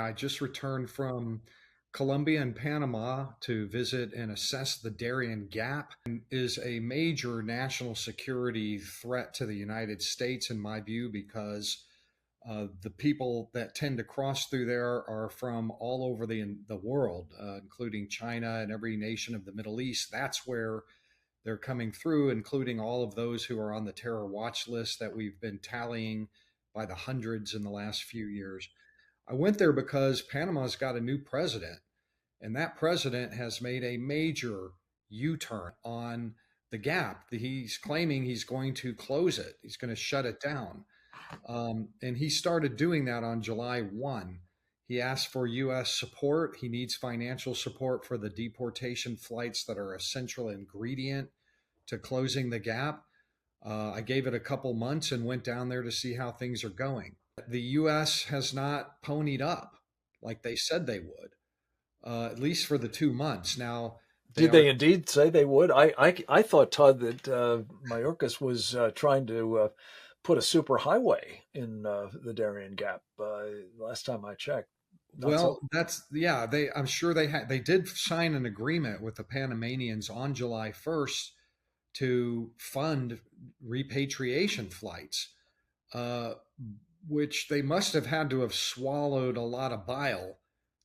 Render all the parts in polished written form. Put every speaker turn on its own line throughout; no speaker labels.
I just returned from Colombia and Panama to visit and assess the Darien Gap. It is a major national security threat to the United States, in my view, because the people that tend to cross through there are from all over the world, including China and every nation of the Middle East. That's where they're coming through, including all of those who are on the terror watch list that we've been tallying by the hundreds in the last few years. I went there because Panama's got a new president, and that president has made a major U turn on the gap. He's claiming he's going to close it, he's going to shut it down. And he started doing that on July 1. He asked for U.S. support. He needs financial support for the deportation flights that are a central ingredient to closing the gap. I gave it a couple months and went down there to see how things are going. The U.S. has not ponied up like they said they would, at least for the 2 months. Now,
Did they indeed say they would? I thought, Todd, that Mayorkas was trying to put a super highway in the Darien Gap. Last time I checked.
Well, that's yeah. I'm sure they did sign an agreement with the Panamanians on July 1st to fund repatriation flights, uh, which they must have had to have swallowed a lot of bile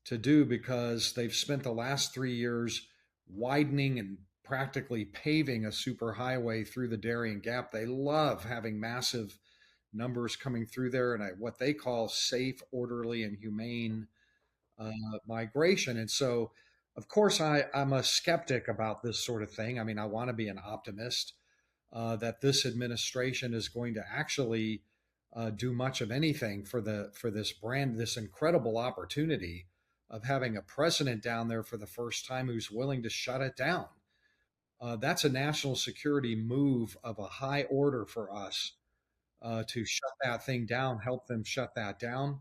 to do, because they've spent the last 3 years widening and practically paving a superhighway through the Darien Gap. They love having massive numbers coming through there, and what they call safe, orderly, and humane uh, migration. And so, of course, I'm a skeptic about this sort of thing. I mean, I want to be an optimist that this administration is going to actually do much of anything for this incredible opportunity of having a president down there for the first time who's willing to shut it down. That's a national security move of a high order for us to shut that thing down, help them shut that down.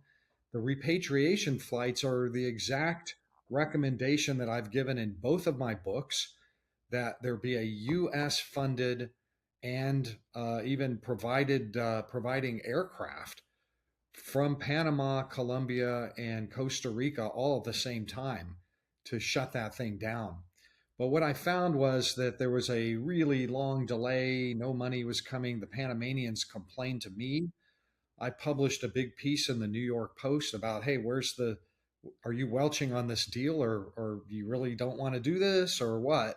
The repatriation flights are the exact recommendation that I've given in both of my books, that there be a U.S. funded and even providing aircraft from Panama, Colombia, and Costa Rica all at the same time to shut that thing down. But what I found was that there was a really long delay. No money was coming. The Panamanians complained to me. I published a big piece in the New York Post about, hey, are you welching on this deal, or you really don't want to do this, or what?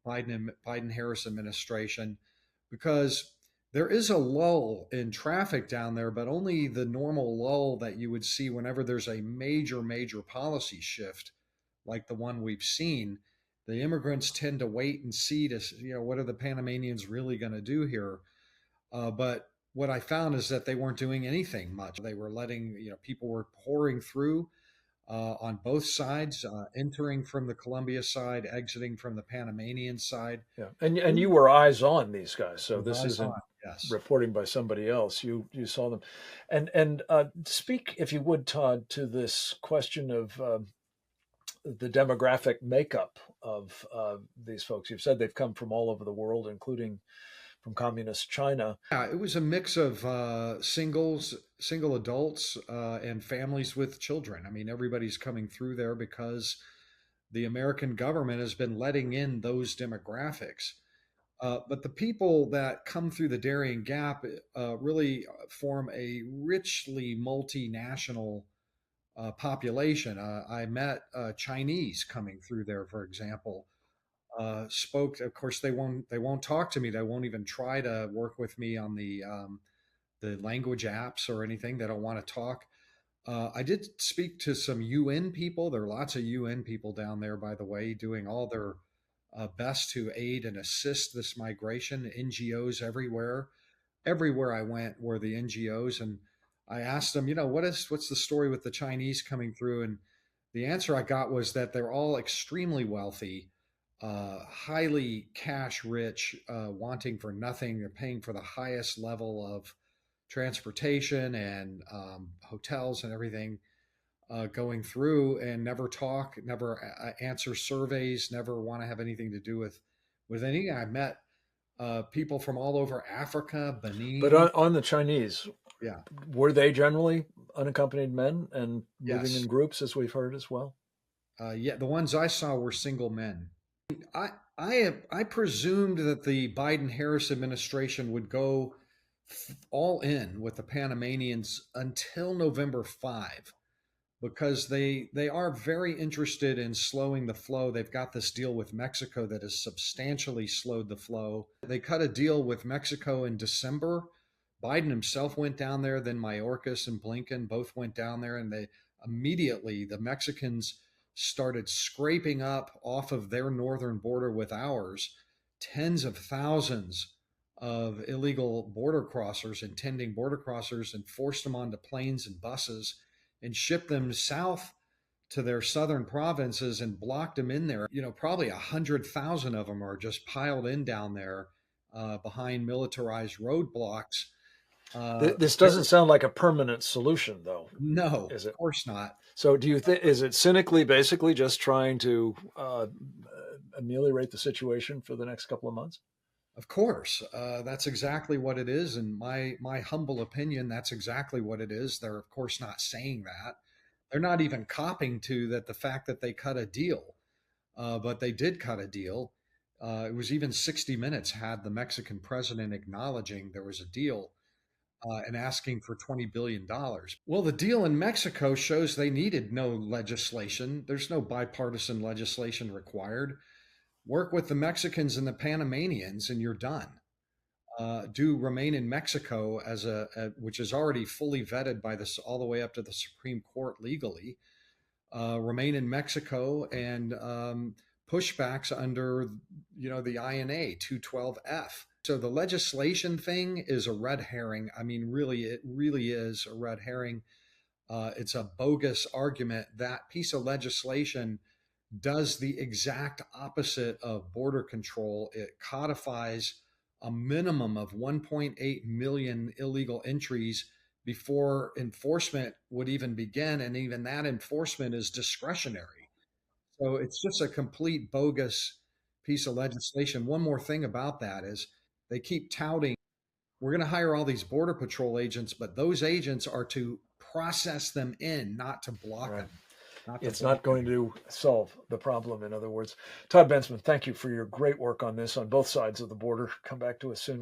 Biden Harris administration, because there is a lull in traffic down there, but only the normal lull that you would see whenever there's a major policy shift like the one we've seen. The immigrants tend to wait and see to, what are the Panamanians really going to do here? But what I found is that they weren't doing anything much. They were letting, people were pouring through on both sides, entering from the Colombia side, exiting from the Panamanian side.
Yeah, and you were eyes on these guys, so this
Eyes
isn't
on, yes.
reporting by somebody else. You saw them, and speak, if you would, Todd, to this question of the demographic makeup of these folks. You've said they've come from all over the world, including from communist China.
Yeah, it was a mix of single adults, and families with children. I mean, everybody's coming through there because the American government has been letting in those demographics. But the people that come through the Darien Gap really form a richly multinational population. I met Chinese coming through there, for example. Spoke. Of course, they won't talk to me. They won't even try to work with me on the language apps or anything. They don't want to talk. I did speak to some UN people. There are lots of UN people down there, by the way, doing all their best to aid and assist this migration. NGOs everywhere. Everywhere I went were the NGOs, and I asked them, what's the story with the Chinese coming through? And the answer I got was that they're all extremely wealthy, highly cash rich, wanting for nothing. They're paying for the highest level of transportation and hotels and everything, going through, and never talk, never answer surveys, never want to have anything to do with anything. I met people from all over Africa,
But
Benin.
on the Chinese,
Yeah.
Were they generally unaccompanied men and moving in
Yes.
groups, as we've heard as well?
Yeah. The ones I saw were single men. I presumed that the Biden Harris administration would go all in with the Panamanians until November 5 because they are very interested in slowing the flow. They've got this deal with Mexico that has substantially slowed the flow. They cut a deal with Mexico in December. Biden himself went down there, then Mayorkas and Blinken both went down there, and they immediately the Mexicans started scraping up off of their northern border with ours tens of thousands of illegal border crossers, intending border crossers, and forced them onto planes and buses and shipped them south to their southern provinces and blocked them in there. Probably 100,000 of them are just piled in down there behind militarized roadblocks.
This doesn't sound like a permanent solution, though,
No,
is
of
it?
course not.
So, do you think is it cynically, basically, just trying to ameliorate the situation for the next couple of months?
Of course, that's exactly what it is. In my humble opinion, that's exactly what it is. They're of course not saying that. They're not even copping to that the fact that they cut a deal, but they did cut a deal. It was even 60 Minutes had the Mexican president acknowledging there was a deal and asking for $20 billion. Well, the deal in Mexico shows they needed no legislation. There's no bipartisan legislation required. Work with the Mexicans and the Panamanians, and you're done. Do remain in Mexico as which is already fully vetted by this all the way up to the Supreme Court legally. Remain in Mexico and pushbacks under the INA 212F. So the legislation thing is a red herring. I mean, really, it really is a red herring. It's a bogus argument. That piece of legislation does the exact opposite of border control. It codifies a minimum of 1.8 million illegal entries before enforcement would even begin. And even that enforcement is discretionary. So it's just a complete bogus piece of legislation. One more thing about that is they keep touting, we're going to hire all these Border Patrol agents, but those agents are to process them in, not to block
Right.
them, not to
It's
block
not going
anything.
to solve the problem, in other words. TODD BENSMAN, thank you for your great work on this on both sides of the border. Come back to us soon.